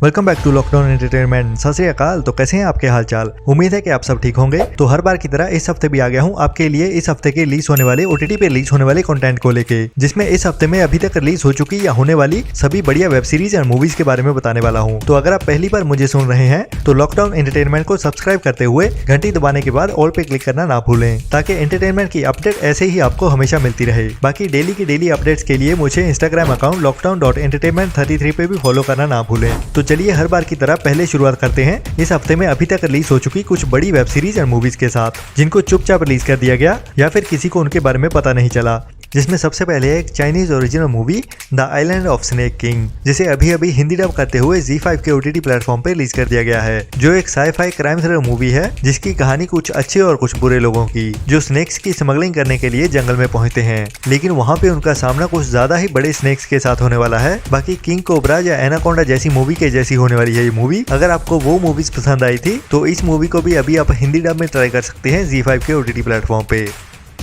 Welcome back to lockdown entertainment. Sat Sri अकाल। तो कैसे हैं आपके हालचाल। उम्मीद है कि आप सब ठीक होंगे। तो हर बार की तरह इस हफ्ते भी आ गया हूं आपके लिए इस हफ्ते के रिलीज होने वाले ओटीटी पे रिलीज होने वाले कंटेंट को लेके, जिसमें इस हफ्ते में अभी तक रिलीज हो चुकी या होने वाली सभी बढ़िया वेब सीरीज और मूवीज के बारे में बताने वाला हूँ। तो अगर आप पहली बार मुझे सुन रहे हैं तो लॉकडाउन एंटरटेनमेंट को सब्सक्राइब करते हुए घंटी दबाने के बाद ऑल पे क्लिक करना ना भूलें, ताकि एंटरटेनमेंट की अपडेट ऐसे ही आपको हमेशा मिलती रहे। बाकी डेली की डेली अपडेट्स के लिए मुझे इंस्टाग्राम अकाउंट lockdown.entertainment33 पे भी फॉलो करना ना भूलें। तो चलिए हर बार की तरह पहले शुरुआत करते हैं इस हफ्ते में अभी तक रिलीज हो चुकी कुछ बड़ी वेब सीरीज और मूवीज के साथ, जिनको चुपचाप रिलीज कर दिया गया या फिर किसी को उनके बारे में पता नहीं चला। जिसमें सबसे पहले है एक Chinese original movie the island of snake king, जिसे अभी अभी हिंदी डब करते हुए ZEE5 के OTT प्लेटफॉर्म पे रिलीज कर दिया गया है, जो एक साई-फाई क्राइम थ्रिलर मूवी है जिसकी कहानी कुछ अच्छे और कुछ बुरे लोगों की, जो स्नेक्स की स्मगलिंग करने के लिए जंगल में पहुंचते हैं, लेकिन वहां पे उनका सामना कुछ ज्यादा ही बड़े स्नेक्स के साथ होने वाला है। बाकी किंग कोबरा या एनाकोंडा जैसी मूवी के जैसी होने वाली है ये मूवी। अगर आपको वो मूवीज पसंद आई थी तो इस मूवी को भी अभी आप हिंदी डब में ट्राई कर सकते हैं ZEE5 के OTT प्लेटफॉर्म पे।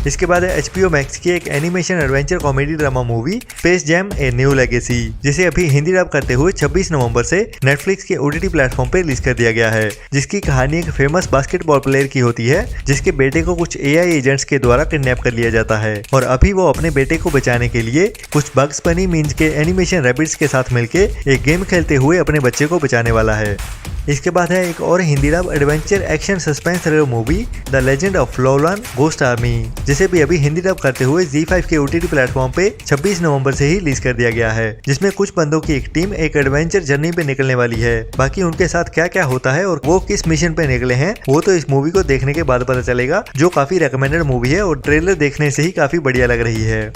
इसके बाद है HBO Max की एक animation adventure comedy drama movie space jam a new legacy, जिसे अभी हिंदी डब करते हुए 26 नवंबर से नेटफ्लिक्स के OTT प्लेटफॉर्म पे रिलीज कर दिया गया है, जिसकी कहानी एक फेमस बास्केटबॉल प्लेयर की होती है जिसके बेटे को कुछ AI एजेंट्स के द्वारा किडनैप कर लिया जाता है, और अभी वो अपने बेटे को बचाने के लिए कुछ बग्स बनी मीन्स के एनिमेशन रैबिट्स के साथ मिलके एक गेम खेलते हुए अपने बच्चे को बचाने वाला है। इसके बाद है एक और Hindi dub adventure action suspense thriller movie the legend of Flolan ghost army, जिसे भी अभी हिंदी डब करते हुए ZEE5 के OTT प्लेटफॉर्म पे 26 नवंबर से ही रिलीज कर दिया गया है, जिसमें कुछ बंदों की एक टीम एक एडवेंचर जर्नी पे निकलने वाली है। बाकी उनके साथ क्या क्या होता है और वो किस मिशन पे निकले हैं वो तो इस मूवी को देखने के बाद पता चलेगा, जो काफी रिकमेंडेड मूवी है और ट्रेलर देखने से ही काफी बढ़िया लग रही है।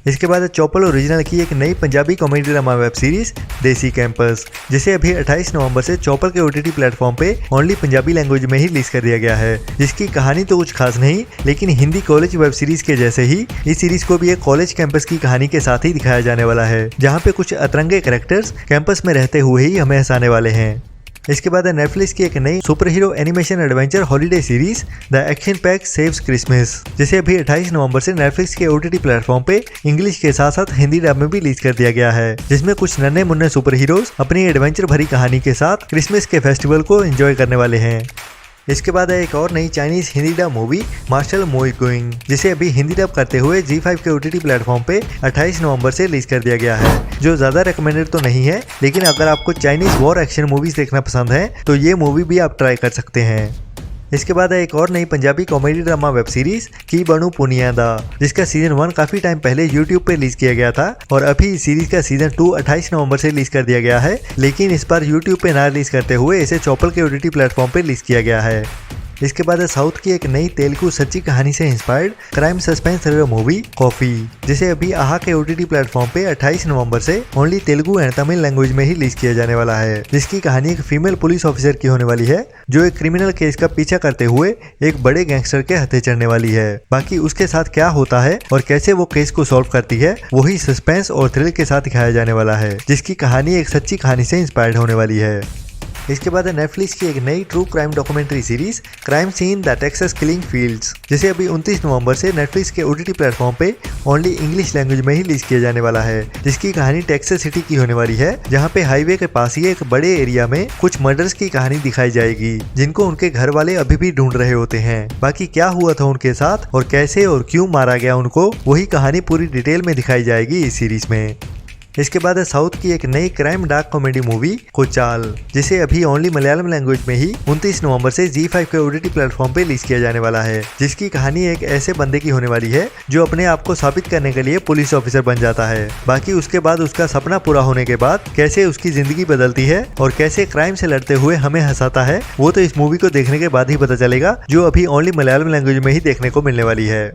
इसके बाद चौपल ओरिजिनल की एक नई Punjabi comedy drama web series देसी कैंपस, जिसे अभी 28 नवंबर से चौपल के OTT प्लेटफॉर्म पे ओनली पंजाबी लैंग्वेज में ही रिलीज कर दिया गया है, जिसकी कहानी तो कुछ खास नहीं, लेकिन हिंदी कॉलेज वेब सीरीज के जैसे ही इस सीरीज को भी एक कॉलेज कैंपस की कहानी के साथ ही दिखाया जाने वाला है, जहाँ पे कुछ अतरंगे कैरेक्टर्स कैंपस में रहते हुए ही हमें हंसाने वाले हैं। इसके बाद है नेटफ्लिक्स की एक नई super hero animation adventure holiday series the action pack saves Christmas, जिसे अभी 28 नवंबर से नेटफ्लिक्स के OTT प्लेटफॉर्म पे इंग्लिश के साथ साथ हिंदी डब में भी रिलीज कर दिया गया है, जिसमें कुछ नन्हे मुन्ने सुपर हीरोज अपनी एडवेंचर भरी कहानी के साथ क्रिसमस के फेस्टिवल को एंजॉय करने वाले हैं। इसके बाद है एक और नई चाइनीज हिंदी डब मूवी मार्शल मोई गोइंग, जिसे अभी हिंदी डब करते हुए ZEE5 के OTT प्लेटफॉर्म पे 28 नवंबर से रिलीज कर दिया गया है, जो ज्यादा रिकमेंडेड तो नहीं है, लेकिन अगर आपको चाइनीज वॉर एक्शन मूवीज देखना पसंद है तो ये मूवी भी आप ट्राई कर सकते हैं। इसके बाद है एक और नई Punjabi comedy drama web series की बनू पुनिया दा, जिसका सीजन 1 काफी टाइम पहले YouTube पे रिलीज किया गया था, और अभी इस सीरीज का सीजन 2 28 नवंबर से रिलीज कर दिया गया है, लेकिन इस बार YouTube पे ना रिलीज करते हुए इसे चौपल के OTT प्लेटफॉर्म पे रिलीज किया गया है। इसके बाद है साउथ की एक नई तेलुगु सच्ची कहानी से inspired crime suspense thriller movie coffee, जिसे अभी आहा के OTT प्लेटफॉर्म पे 28 नवंबर से only Telugu and Tamil language में ही रिलीज किया जाने वाला है, जिसकी कहानी एक फीमेल पुलिस ऑफिसर की होने वाली है, जो एक क्रिमिनल केस का पीछा करते हुए एक बड़े गैंगस्टर के हत्थे चढ़ने वाली है। बाकी उसके साथ क्या होता है और कैसे वो केस को सॉल्व करती है वही सस्पेंस और थ्रिल के साथ दिखाया जाने वाला है, जिसकी कहानी एक सच्ची कहानी से इंस्पायर्ड होने वाली है। इसके बाद है नेटफ्लिक्स की एक नई true crime documentary series crime seen the Texas killing fields, जिसे अभी 29 नवंबर से नेटफ्लिक्स के OTT प्लेटफॉर्म पे ओनली इंग्लिश लैंग्वेज में ही रिलीज किया जाने वाला है, जिसकी कहानी टेक्सास सिटी की होने वाली है, जहां पे हाईवे के पास ही एक बड़े एरिया में कुछ मर्डर्स की कहानी दिखाई जाएगी, जिनको उनके घर वाले अभी भी ढूंढ रहे होते हैं। बाकी क्या हुआ था उनके साथ और कैसे और क्यों मारा गया उनको, वही कहानी पूरी डिटेल में दिखाई जाएगी इस सीरीज में। इसके बाद है साउथ की एक नई क्राइम डार्क कॉमेडी मूवी कोचाल, जिसे अभी ओनली मलयालम लैंग्वेज में ही 29 नवंबर से ZEE5 के OTT प्लेटफॉर्म पे रिलीज किया जाने वाला है, जिसकी कहानी एक ऐसे बंदे की होने वाली है जो अपने आप को साबित करने के लिए पुलिस ऑफिसर बन जाता है। बाकी उसके बाद उसका सपना पूरा होने के बाद कैसे उसकी जिंदगी बदलती है और कैसे क्राइम से लड़ते हुए हमें हंसाता है, वो तो इस मूवी को देखने के बाद ही पता चलेगा, जो अभी ओनली मलयालम लैंग्वेज में ही देखने को मिलने वाली है।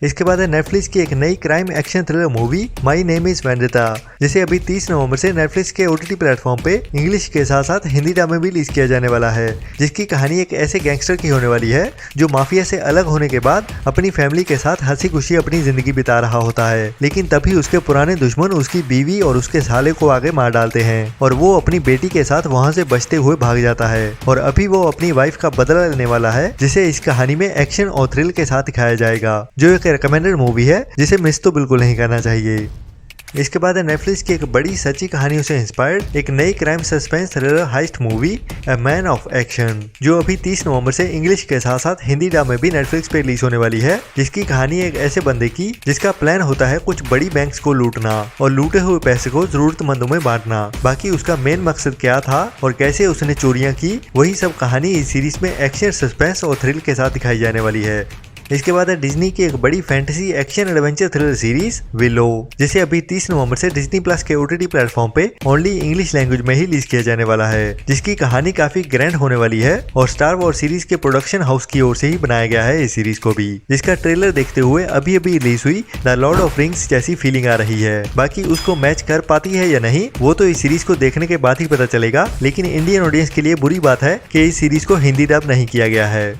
इसके बाद है नेटफ्लिक्स की एक नई crime action thriller movie my name is Vendetta, जिसे अभी 30 नवंबर से नेटफ्लिक्स के OTT प्लेटफॉर्म पे इंग्लिश के साथ साथ हिंदी डब में भी रिलीज किया जाने वाला है, जिसकी कहानी एक ऐसे गैंगस्टर की होने वाली है जो माफिया से अलग होने के बाद अपनी फैमिली के साथ हंसी खुशी अपनी जिंदगी बिता रहा होता है, लेकिन तभी उसके पुराने दुश्मन उसकी बीवी और उसके साले को आगे मार डालते हैं और वो अपनी बेटी के साथ वहाँ से बचते हुए भाग जाता है, और अभी वो अपनी वाइफ का बदला लेने वाला है, जिसे इस कहानी में एक्शन और थ्रिल के साथ दिखाया जाएगा, जो एक रिकमेंडेड मूवी है जिसे मिस तो बिल्कुल नहीं करना चाहिए। इसके बाद नेटफ्लिक्स की एक बड़ी सच्ची कहानियों से इंस्पायर्ड एक नई crime suspense thriller heist movie a man of action, जो अभी 30 नवंबर से इंग्लिश के साथ साथ हिंदी डब में भी नेटफ्लिक्स पे रिलीज होने वाली है। जिसकी कहानी एक ऐसे बंदे की जिसका प्लान होता है कुछ बड़ी बैंक्स को लूटना और लूटे हुए पैसे को जरूरतमंदों में बांटना। बाकी उसका मेन मकसद क्या था और कैसे उसने चोरियां की, वही सब कहानी इस सीरीज में एक्शन, सस्पेंस और थ्रिल के साथ दिखाई जाने वाली है। इसके बाद है डिज्नी की एक बड़ी fantasy action adventure thriller series willow, जिसे अभी 30 नवंबर से डिज्नी प्लस के ओटीटी प्लेटफॉर्म पे ओनली इंग्लिश लैंग्वेज में ही रिलीज किया जाने वाला है। जिसकी कहानी काफी ग्रैंड होने वाली है और स्टार वॉर्स सीरीज के प्रोडक्शन हाउस की ओर से ही बनाया गया है इस सीरीज को भी। जिसका ट्रेलर देखते हुए अभी अभी रिलीज हुई द लॉर्ड ऑफ रिंग्स जैसी फीलिंग आ रही है। बाकी उसको मैच कर पाती है या नहीं वो तो इस सीरीज को देखने के बाद ही पता चलेगा, लेकिन इंडियन ऑडियंस के लिए बुरी बात है कि इस सीरीज को हिंदी डब नहीं किया गया है।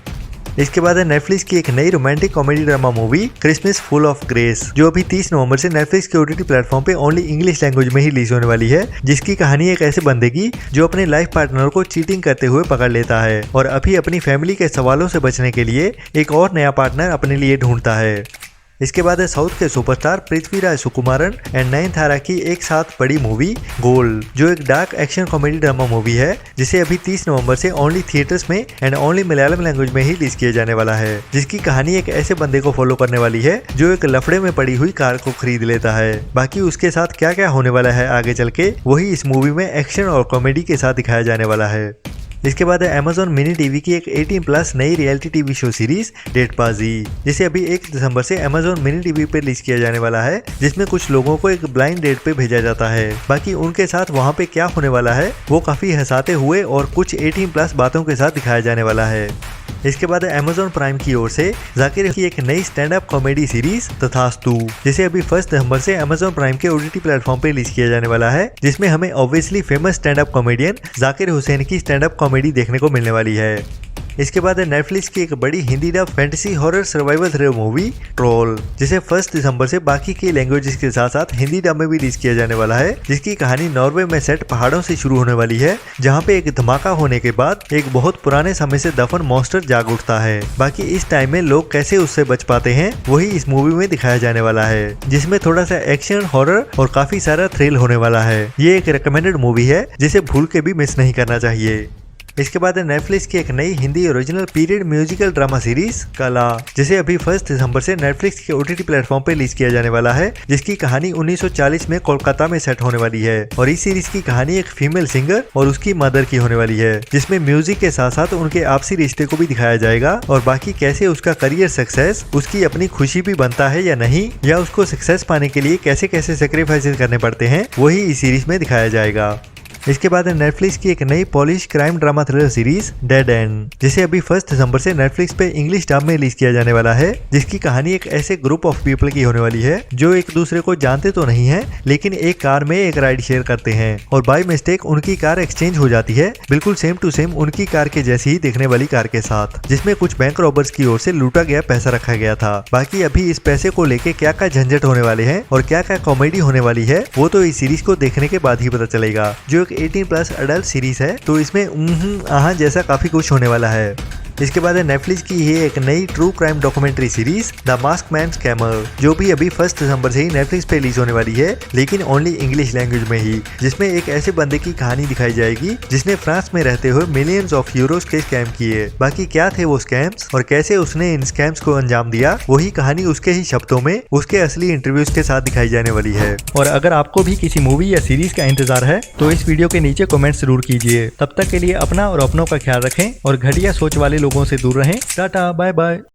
इसके बाद है नेटफ्लिक्स की एक नई romantic comedy drama movie Christmas full of grace, जो अभी 30 नवंबर से नेटफ्लिक्स के ओटीटी प्लेटफॉर्म पे ओनली इंग्लिश लैंग्वेज में ही रिलीज होने वाली है। जिसकी कहानी एक ऐसे बंदे की जो अपने लाइफ पार्टनर को चीटिंग करते हुए पकड़ लेता है और अभी अपनी फैमिली के सवालों से बचने के लिए एक और नया पार्टनर अपने लिए ढूंढता है। इसके बाद है साउथ के सुपरस्टार पृथ्वीराज सुकुमारन एंड नयनतारा की एक साथ बड़ी मूवी गोल्ड, जो एक dark action comedy drama movie है जिसे अभी 30 नवंबर से ओनली थिएटर्स में एंड ओनली मलयालम लैंग्वेज में ही रिलीज किया जाने वाला है। जिसकी कहानी एक ऐसे बंदे को फॉलो करने वाली है जो एक लफड़े में पड़ी हुई कार को खरीद लेता है। बाकी उसके साथ क्या क्या होने वाला है आगे चल के वही इस मूवी में एक्शन और कॉमेडी के साथ दिखाया जाने वाला है। इसके बाद है अमेजॉन मिनी टीवी की एक 18+ नई रियलिटी टीवी शो सीरीज डेटबाजी, जिसे अभी 1 दिसंबर से अमेजॉन मिनी टीवी पे रिलीज किया जाने वाला है। जिसमें कुछ लोगों को एक ब्लाइंड डेट पे भेजा जाता है। बाकी उनके साथ वहाँ पे क्या होने वाला है वो काफी हंसाते हुए और कुछ 18+ बातों के साथ दिखाया जाने वाला है। इसके बाद अमेजॉन प्राइम की ओर से जाकिर की एक नई स्टैंड अप कॉमेडी सीरीज तथास्तु, जिसे अभी 1 दिसंबर से अमेजॉन प्राइम के ओटीटी प्लेटफॉर्म पे रिलीज किया जाने वाला है। जिसमें हमें obviously famous stand up comedian Zakir Hussain की स्टैंड अप कॉमेडी देखने को मिलने वाली है। इसके बाद है नेटफ्लिक्स की एक बड़ी Hindi dub fantasy horror survival thriller movie troll, जिसे 1 दिसंबर से बाकी की लैंग्वेजेस के साथ साथ हिंदी डब में भी रिलीज किया जाने वाला है। जिसकी कहानी नॉर्वे में सेट पहाड़ों से शुरू होने वाली है, जहां पे एक धमाका होने के बाद एक बहुत पुराने समय से दफन मॉन्स्टर जाग उठता है। बाकी इस टाइम में लोग कैसे उससे बच पाते हैं वही इस मूवी में दिखाया जाने वाला है, जिसमें थोड़ा सा एक्शन, हॉरर और काफी सारा थ्रिल होने वाला है। ये एक रिकमेंडेड मूवी है जिसे भूल के भी मिस नहीं करना चाहिए। इसके बाद है नेटफ्लिक्स की एक नई Hindi original period musical drama series कला, जिसे अभी 1 दिसंबर से नेटफ्लिक्स के ओटीटी प्लेटफॉर्म पे रिलीज किया जाने वाला है। जिसकी कहानी 1940 में कोलकाता में सेट होने वाली है और इस सीरीज की कहानी एक फीमेल सिंगर और उसकी मदर की होने वाली है। जिसमें म्यूजिक के साथ साथ उनके आपसी रिश्ते को भी दिखाया जाएगा और बाकी कैसे उसका करियर सक्सेस उसकी अपनी खुशी भी बनता है या नहीं, या उसको सक्सेस पाने के लिए कैसे कैसे सेक्रीफाइसेस करने पड़ते हैं वही इस सीरीज में दिखाया जाएगा। इसके बाद है नेटफ्लिक्स की एक नई polish crime drama thriller series dead and, जिसे अभी 1 दिसंबर से नेटफ्लिक्स पे इंग्लिश डब में रिलीज किया जाने वाला है। जिसकी कहानी एक ऐसे ग्रुप ऑफ पीपल की होने वाली है जो एक दूसरे को जानते तो नहीं है, लेकिन एक कार में एक राइड शेयर करते हैं और बाय मिस्टेक उनकी कार एक्सचेंज हो जाती है बिल्कुल सेम टू सेम उनकी कार के जैसी ही दिखने वाली कार के साथ, जिसमें कुछ बैंक रॉबर्स की ओर से लूटा गया पैसा रखा गया था। बाकी अभी इस पैसे को लेके क्या क्या झंझट होने वाले हैं और क्या क्या कॉमेडी होने वाली है वो तो इस सीरीज को देखने के बाद ही पता चलेगा। जो एक 18+ अडल्ट सीरीज है तो इसमें आहा जैसा काफी कुछ होने वाला है। इसके बाद है नेटफ्लिक्स की ये एक नई true crime documentary series the mask man scammer, जो भी अभी 1 दिसंबर से ही नेटफ्लिक्स पे रिलीज होने वाली है, लेकिन ओनली इंग्लिश लैंग्वेज में ही। जिसमें एक ऐसे बंदे की कहानी दिखाई जाएगी जिसने फ्रांस में रहते हुए मिलियंस ऑफ यूरोस के स्कैम किए। बाकी क्या थे वो स्कैम्स और कैसे उसने इन स्कैम्स को अंजाम दिया वही कहानी उसके ही शब्दों में उसके असली इंटरव्यूज के साथ दिखाई जाने वाली है। और अगर आपको भी किसी मूवी या सीरीज का इंतजार है तो इस वीडियो के नीचे कमेंट जरूर कीजिए। तब तक के लिए अपना और अपनों का ख्याल रखें और घटिया सोच वाले लोगों से दूर रहें। Tata bye bye.